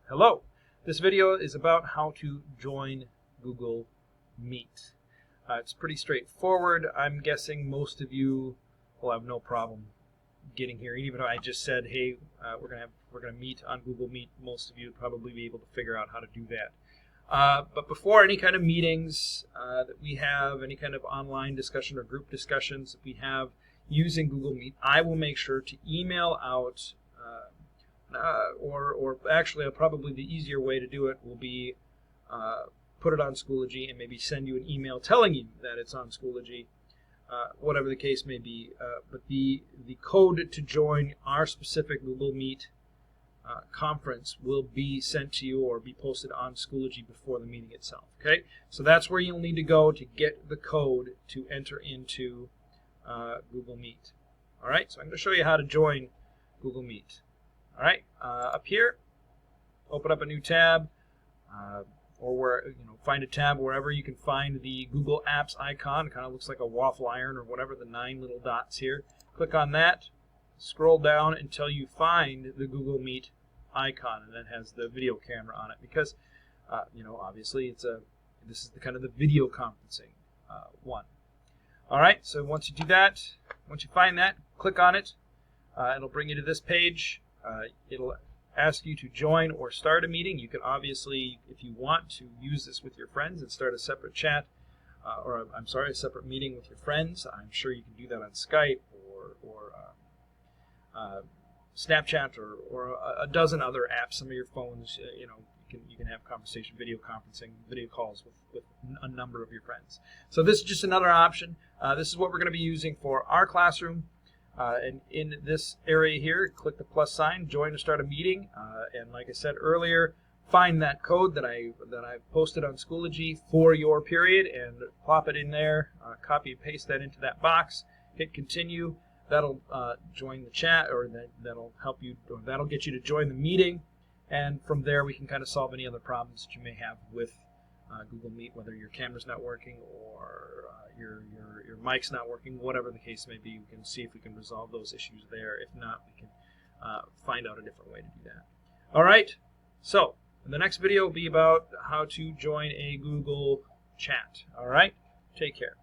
Hello. This video is about how to join Google Meet. It's pretty straightforward. I'm guessing most of you will have no problem getting here. Even though I just said, hey, we're gonna meet on Google Meet, most of you would probably be able to figure out how to do that. But before any kind of meetings that we have, any kind of online discussion or group discussions that we have using Google Meet, I will make sure to email out or actually probably the easier way to do it will be put it on Schoology and maybe send you an email telling you that it's on Schoology, whatever the case may be. But the code to join our specific Google Meet conference will be sent to you or be posted on Schoology before the meeting itself. Okay, so that's where you'll need to go to get the code to enter into Google Meet. All right, so I'm going to show you how to join Google Meet. All right, up here, open up a new tab, or find a tab wherever you can find the Google Apps icon. It kind of looks like a waffle iron or whatever, the 9 little dots here. Click on that, scroll down until you find the Google Meet icon, and that has the video camera on it because, obviously this is the kind of the video conferencing one. All right, so once you do that, once you find that, click on it. It'll bring you to this page. It'll ask you to join or start a meeting. You can obviously, if you want, to use this with your friends and start a separate chat, a separate meeting with your friends. I'm sure you can do that on Skype or Snapchat or a dozen other apps. Some of your phones, you can have conversation, video conferencing, video calls with a number of your friends. So this is just another option. This is what we're going to be using for our classroom. And in this area here, click the plus sign, join to start a meeting, and like I said earlier, find that code that I posted on Schoology for your period and plop it in there, copy and paste that into that box, hit continue. That'll join the chat, or that'll help you, or that'll get you to join the meeting, and from there we can kind of solve any other problems that you may have with Google Meet, whether your camera's not working or your mic's not working, whatever the case may be. We can see if we can resolve those issues there. If not, we can find out a different way to do that. All right, so the next video will be about how to join a Google chat. All right, take care.